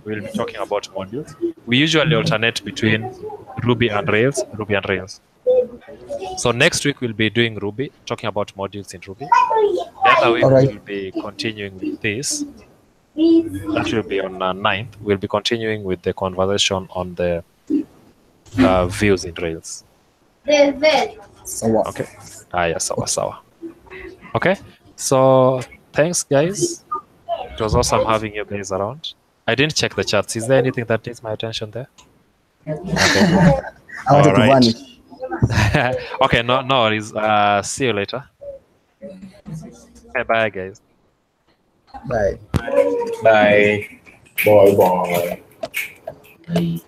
We'll be talking about modules. We usually alternate between Ruby and Rails, Ruby and Rails. So next week we'll be doing Ruby, talking about modules in Ruby. The other week we'll be continuing with this. That will be on 9th. We'll be continuing with the conversation on the views in Rails. Okay. Yeah, sawa. Okay. So thanks, guys. It was awesome having you guys around. I didn't check the chats. Is there anything that needs my attention there? Okay. I wanted to vanish. Okay, no worries. See you later. Okay, bye, guys. Bye. Bye. Bye. I